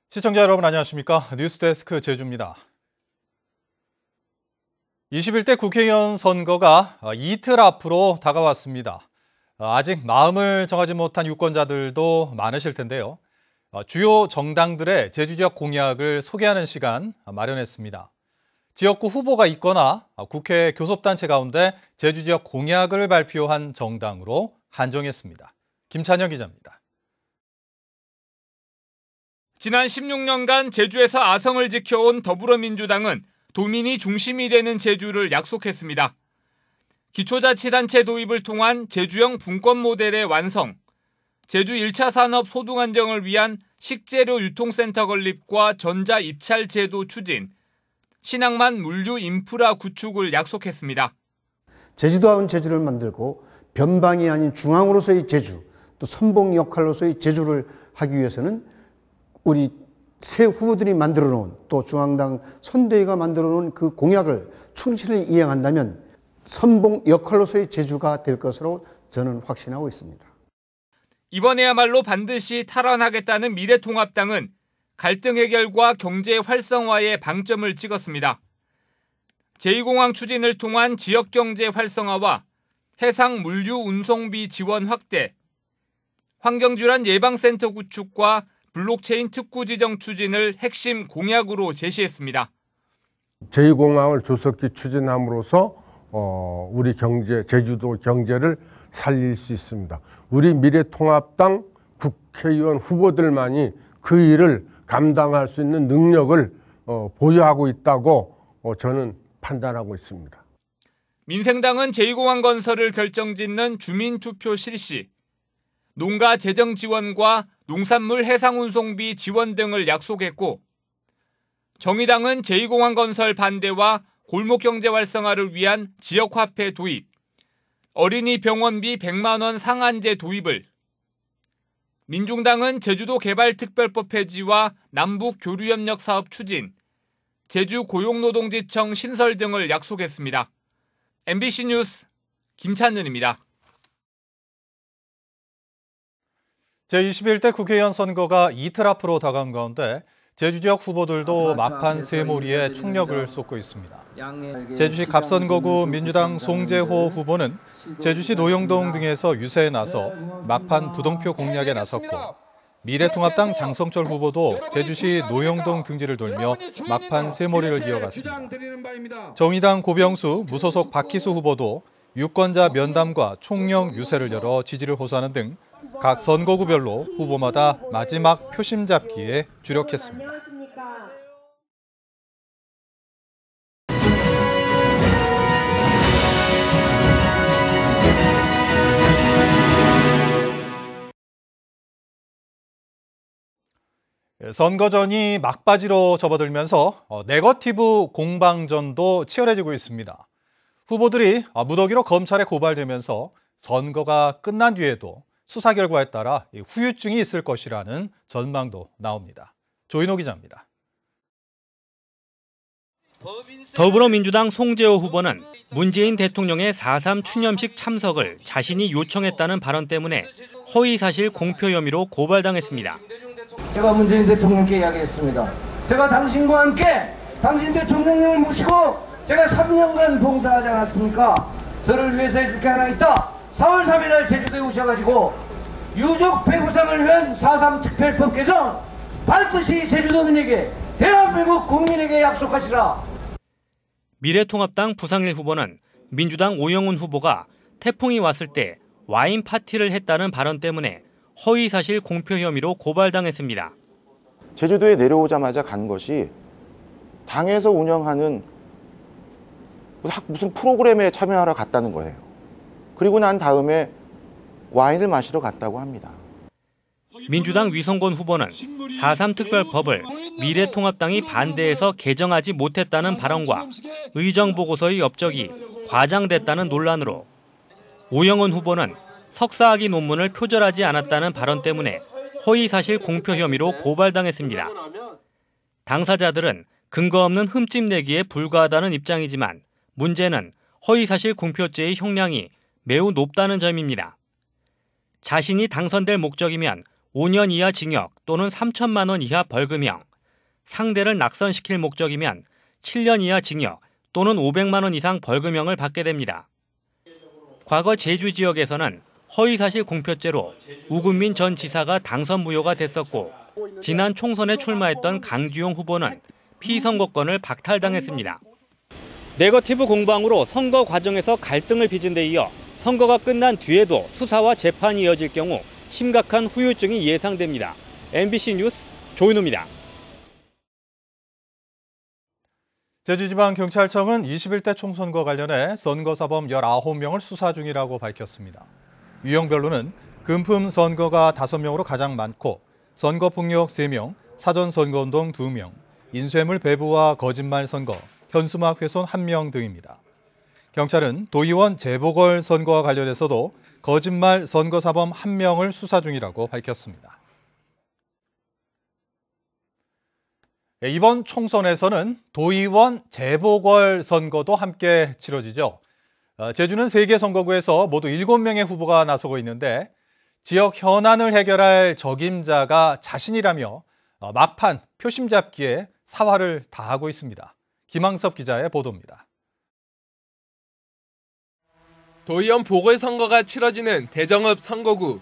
시청자 여러분 안녕하십니까? 뉴스데스크 제주입니다. 21대 국회의원 선거가 이틀 앞으로 다가왔습니다. 아직 마음을 정하지 못한 유권자들도 많으실 텐데요. 주요 정당들의 제주 지역 공약을 소개하는 시간 마련했습니다. 지역구 후보가 있거나 국회 교섭단체 가운데 제주 지역 공약을 발표한 정당으로 한정했습니다. 김찬영 기자입니다. 지난 16년간 제주에서 아성을 지켜온 더불어민주당은 도민이 중심이 되는 제주를 약속했습니다. 기초자치단체 도입을 통한 제주형 분권 모델의 완성, 제주 1차 산업 소득 안정을 위한 식재료 유통센터 건립과 전자 입찰 제도 추진, 신항만 물류 인프라 구축을 약속했습니다. 제주도다운 제주를 만들고 변방이 아닌 중앙으로서의 제주, 또 선봉 역할로서의 제주를 하기 위해서는 우리 새 후보들이 만들어 놓은 또 중앙당 선대위가 만들어 놓은 그 공약을 충실히 이행한다면 선봉 역할로서의 제주가 될 것으로 저는 확신하고 있습니다. 이번에야말로 반드시 탈환하겠다는 미래통합당은 갈등 해결과 경제 활성화에 방점을 찍었습니다. 제2공항 추진을 통한 지역경제 활성화와 해상 물류 운송비 지원 확대, 환경질환 예방센터 구축과 블록체인 특구 지정 추진을 핵심 공약으로 제시했습니다. 제2공항을 조속히 추진함으로써 우리 경제, 제주도 경제를 살릴 수 있습니다. 우리 미래통합당 국회의원 후보들만이 그 일을 감당할 수 있는 능력을 보유하고 있다고 저는 판단하고 있습니다. 민생당은 제2공항 건설을 결정짓는 주민투표 실시, 농가 재정 지원과 농산물 해상 운송비 지원 등을 약속했고, 정의당은 제2공항 건설 반대와 골목 경제 활성화를 위한 지역화폐 도입, 어린이 병원비 100만 원 상한제 도입을, 민중당은 제주도 개발특별법 폐지와 남북 교류협력 사업 추진, 제주 고용노동지청 신설 등을 약속했습니다. MBC 뉴스 김찬윤입니다. 제21대 국회의원 선거가 이틀 앞으로 다가온 가운데 제주 지역 후보들도 막판 세몰이에 총력을 쏟고 있습니다. 제주시 갑선거구 민주당 송재호 후보는 제주시 노영동 등에서 유세에 나서 막판 부동표 공략에 나섰고, 미래통합당 장성철 후보도 제주시 노영동 등지를 돌며 막판 세몰이를 이어갔습니다. 정의당 고병수, 무소속 박희수 후보도 유권자 면담과 총력 유세를 열어 지지를 호소하는 등 각 선거구별로 후보마다 마지막 표심 잡기에 주력했습니다. 선거전이 막바지로 접어들면서 네거티브 공방전도 치열해지고 있습니다. 후보들이 무더기로 검찰에 고발되면서 선거가 끝난 뒤에도 수사 결과에 따라 후유증이 있을 것이라는 전망도 나옵니다. 조인호 기자입니다. 더불어민주당 송재호 후보는 문재인 대통령의 4.3 추념식 참석을 자신이 요청했다는 발언 때문에 허위사실 공표 혐의로 고발당했습니다. 제가 문재인 대통령께 이야기했습니다. 제가 당신과 함께 당신 대통령님을 모시고 제가 3년간 봉사하지 않았습니까? 저를 위해서 해줄 게 하나 있다. 4월 3일 날 제주도에 오셔가지고 유족 배부상을 위한 4.3 특별법 개정 반드시 제주도민에게 대한민국 국민에게 약속하시라. 미래통합당 부상일 후보는 민주당 오영훈 후보가 태풍이 왔을 때 와인 파티를 했다는 발언 때문에 허위사실 공표 혐의로 고발당했습니다. 제주도에 내려오자마자 간 것이 당에서 운영하는 무슨 프로그램에 참여하러 갔다는 거예요. 그리고 난 다음에 와인을 마시러 갔다고 합니다. 민주당 위성곤 후보는 4.3 특별법을 미래통합당이 반대해서 개정하지 못했다는 발언과 의정보고서의 업적이 과장됐다는 논란으로, 오영훈 후보는 석사학위 논문을 표절하지 않았다는 발언 때문에 허위사실 공표 혐의로 고발당했습니다. 당사자들은 근거 없는 흠집 내기에 불과하다는 입장이지만 문제는 허위사실 공표죄의 형량이 매우 높다는 점입니다. 자신이 당선될 목적이면 5년 이하 징역 또는 3천만 원 이하 벌금형, 상대를 낙선시킬 목적이면 7년 이하 징역 또는 500만 원 이상 벌금형을 받게 됩니다. 과거 제주 지역에서는 허위사실 공표죄로 우금민 전 지사가 당선 무효가 됐었고, 지난 총선에 출마했던 강주용 후보는 피선거권을 박탈당했습니다. 네거티브 공방으로 선거 과정에서 갈등을 빚은 데 이어 선거가 끝난 뒤에도 수사와 재판이 이어질 경우 심각한 후유증이 예상됩니다. MBC 뉴스 조인호입니다. 제주지방경찰청은 21대 총선과 관련해 선거사범 19명을 수사 중이라고 밝혔습니다. 유형별로는 금품 선거가 5명으로 가장 많고 선거폭력 3명, 사전선거운동 2명, 인쇄물 배부와 거짓말 선거, 현수막 훼손 1명 등입니다. 경찰은 도의원 재보궐 선거와 관련해서도 거짓말 선거사범 1명을 수사 중이라고 밝혔습니다. 이번 총선에서는 도의원 재보궐 선거도 함께 치러지죠. 제주는 3개 선거구에서 모두 7명의 후보가 나서고 있는데 지역 현안을 해결할 적임자가 자신이라며 막판 표심 잡기에 사활을 다하고 있습니다. 김항섭 기자의 보도입니다. 도의원 보궐선거가 치러지는 대정읍 선거구.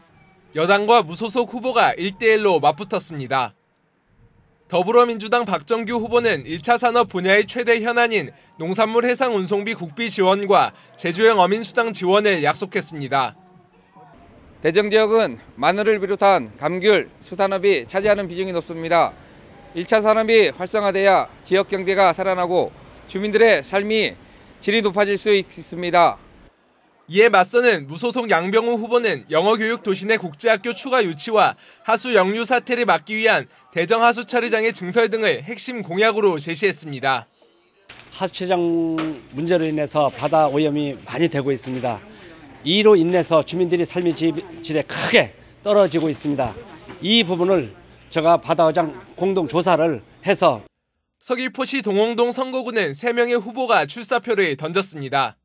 여당과 무소속 후보가 1대1로 맞붙었습니다. 더불어민주당 박정규 후보는 1차 산업 분야의 최대 현안인 농산물 해상 운송비 국비 지원과 제주형 어민수당 지원을 약속했습니다. 대정 지역은 마늘을 비롯한 감귤, 수산업이 차지하는 비중이 높습니다. 1차 산업이 활성화돼야 지역 경제가 살아나고 주민들의 삶이 질이 높아질 수 있습니다. 이에 맞서는 무소속 양병우 후보는 영어교육 도시내 국제학교 추가 유치와 하수 역류 사태를 막기 위한 대정 하수처리장의 증설 등을 핵심 공약으로 제시했습니다. 하수처리장 문제로 인해서 바다 오염이 많이 되고 있습니다. 이로 인해서 주민들의 삶의 질이 크게 떨어지고 있습니다. 이 부분을 제가 바다어장 공동 조사를 해서 서귀포시 동홍동 선거구는 3명의 후보가 출사표를 던졌습니다.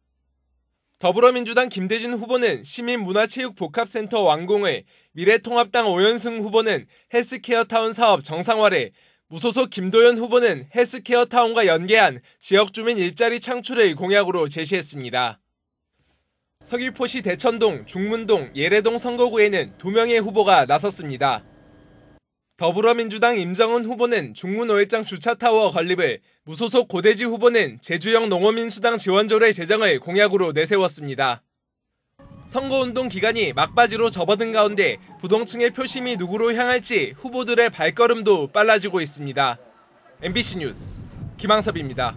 더불어민주당 김대진 후보는 시민문화체육복합센터 완공을, 미래통합당 오연승 후보는 헬스케어타운 사업 정상화를, 무소속 김도연 후보는 헬스케어타운과 연계한 지역주민 일자리 창출을 공약으로 제시했습니다. 서귀포시 대천동, 중문동, 예래동 선거구에는 2명의 후보가 나섰습니다. 더불어민주당 임정은 후보는 중문 5일장 주차타워 건립을, 무소속 고대지 후보는 제주형 농어민수당 지원조례 제정을 공약으로 내세웠습니다. 선거운동 기간이 막바지로 접어든 가운데 부동층의 표심이 누구로 향할지 후보들의 발걸음도 빨라지고 있습니다. MBC 뉴스 김항섭입니다.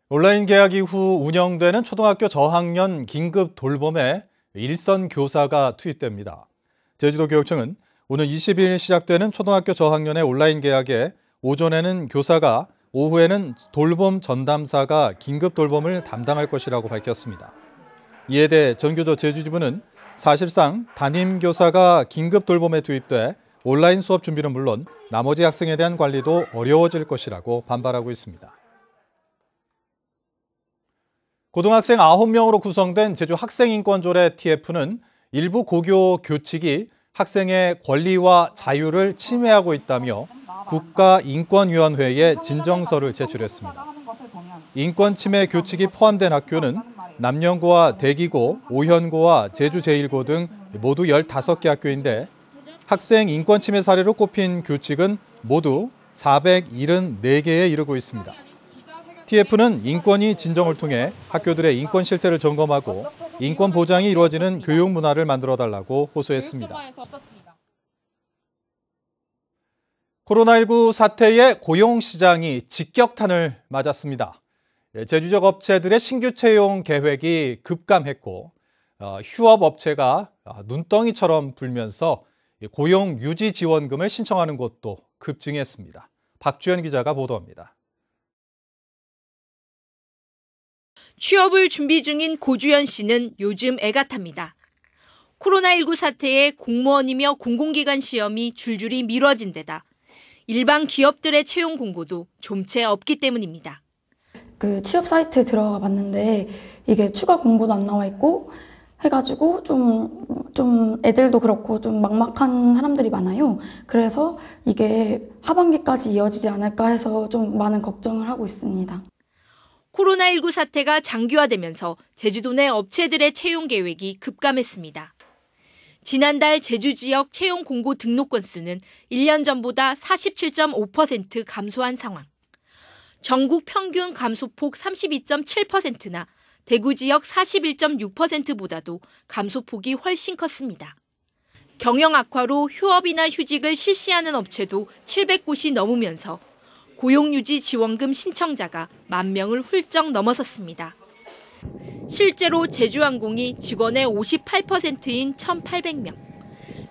온라인 개학 이후 운영되는 초등학교 저학년 긴급 돌봄에 일선 교사가 투입됩니다. 제주도교육청은 오늘 20일 시작되는 초등학교 저학년의 온라인 개학에 오전에는 교사가, 오후에는 돌봄 전담사가 긴급 돌봄을 담당할 것이라고 밝혔습니다. 이에 대해 전교조 제주지부는 사실상 담임 교사가 긴급 돌봄에 투입돼 온라인 수업 준비는 물론 나머지 학생에 대한 관리도 어려워질 것이라고 반발하고 있습니다. 고등학생 9명으로 구성된 제주 학생인권조례 TF는 일부 고교 교칙이 학생의 권리와 자유를 침해하고 있다며 국가인권위원회에 진정서를 제출했습니다. 인권침해 교칙이 포함된 학교는 남영고와 대기고, 오현고와 제주제일고 등 모두 15개 학교인데 학생 인권침해 사례로 꼽힌 교칙은 모두 474개에 이르고 있습니다. TF는 인권위 진정을 통해 학교들의 인권 실태를 점검하고 인권 보장이 이루어지는 교육 문화를 만들어달라고 호소했습니다. 코로나19 사태에 고용시장이 직격탄을 맞았습니다. 제주적 업체들의 신규 채용 계획이 급감했고 휴업업체가 눈덩이처럼 불면서 고용 유지 지원금을 신청하는 곳도 급증했습니다. 박주연 기자가 보도합니다. 취업을 준비 중인 고주연 씨는 요즘 애가 탑니다. 코로나19 사태에 공무원이며 공공기관 시험이 줄줄이 미뤄진 데다 일반 기업들의 채용 공고도 좀채 없기 때문입니다. 그 취업 사이트에 들어가 봤는데 이게 추가 공고도 안 나와 있고 해가지고 좀 좀 애들도 그렇고 좀 막막한 사람들이 많아요. 그래서 이게 하반기까지 이어지지 않을까 해서 좀 많은 걱정을 하고 있습니다. 코로나19 사태가 장기화되면서 제주도 내 업체들의 채용 계획이 급감했습니다. 지난달 제주 지역 채용 공고 등록 건수는 1년 전보다 47.5% 감소한 상황. 전국 평균 감소폭 32.7%나 대구 지역 41.6%보다도 감소폭이 훨씬 컸습니다. 경영 악화로 휴업이나 휴직을 실시하는 업체도 700곳이 넘으면서 고용유지 지원금 신청자가 10,000명을 훌쩍 넘어섰습니다. 실제로 제주항공이 직원의 58%인 1,800명,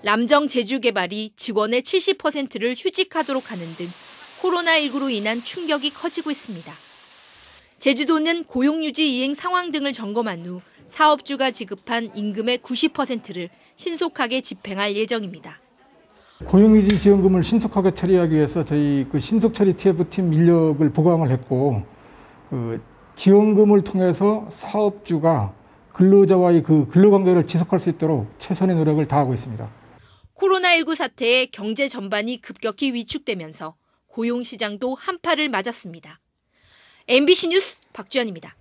남정제주개발이 직원의 70%를 휴직하도록 하는 등 코로나19로 인한 충격이 커지고 있습니다. 제주도는 고용유지 이행 상황 등을 점검한 후 사업주가 지급한 임금의 90%를 신속하게 집행할 예정입니다. 고용유지 지원금을 신속하게 처리하기 위해서 저희 신속 처리 TF팀 인력을 보강을 했고, 지원금을 통해서 사업주가 근로자와의 근로관계를 지속할 수 있도록 최선의 노력을 다하고 있습니다. 코로나19 사태에 경제 전반이 급격히 위축되면서 고용시장도 한파를 맞았습니다. MBC 뉴스 박주연입니다.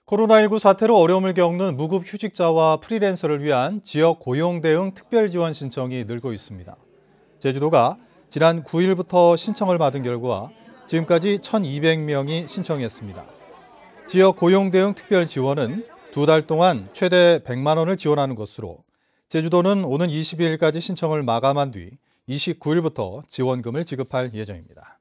코로나19 사태로 어려움을 겪는 무급 휴직자와 프리랜서를 위한 지역 고용 대응 특별 지원 신청이 늘고 있습니다. 제주도가 지난 9일부터 신청을 받은 결과 지금까지 1,200명이 신청했습니다. 지역 고용 대응 특별 지원은 2달 동안 최대 100만 원을 지원하는 것으로 제주도는 오는 22일까지 신청을 마감한 뒤 29일부터 지원금을 지급할 예정입니다.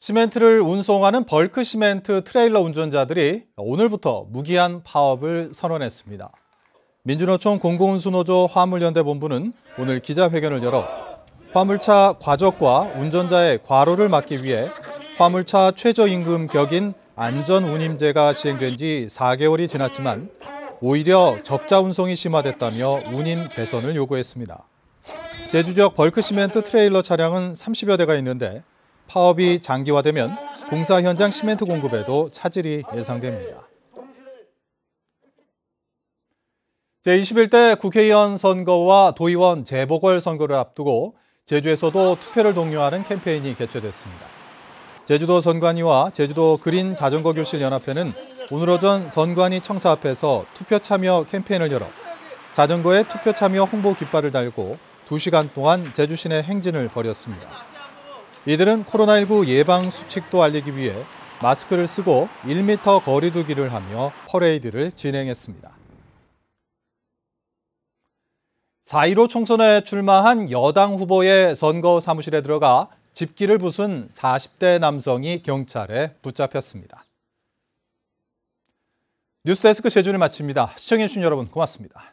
시멘트를 운송하는 벌크 시멘트 트레일러 운전자들이 오늘부터 무기한 파업을 선언했습니다. 민주노총 공공운수노조 화물연대본부는 오늘 기자회견을 열어 화물차 과적과 운전자의 과로를 막기 위해 화물차 최저임금 격인 안전운임제가 시행된 지 4개월이 지났지만 오히려 적자 운송이 심화됐다며 운임 개선을 요구했습니다. 제주 지역 벌크 시멘트 트레일러 차량은 30여 대가 있는데 파업이 장기화되면 공사 현장 시멘트 공급에도 차질이 예상됩니다. 제21대 국회의원 선거와 도의원 재보궐선거를 앞두고 제주에서도 투표를 독려하는 캠페인이 개최됐습니다. 제주도 선관위와 제주도 그린 자전거 교실 연합회는 오늘 오전 선관위 청사 앞에서 투표 참여 캠페인을 열어 자전거에 투표 참여 홍보 깃발을 달고 2시간 동안 제주 시내 행진을 벌였습니다. 이들은 코로나19 예방 수칙도 알리기 위해 마스크를 쓰고 1m 거리 두기를 하며 퍼레이드를 진행했습니다. 4.15 총선에 출마한 여당 후보의 선거 사무실에 들어가 집기를 부순 40대 남성이 경찰에 붙잡혔습니다. 뉴스데스크 제주를 마칩니다. 시청해주신 여러분 고맙습니다.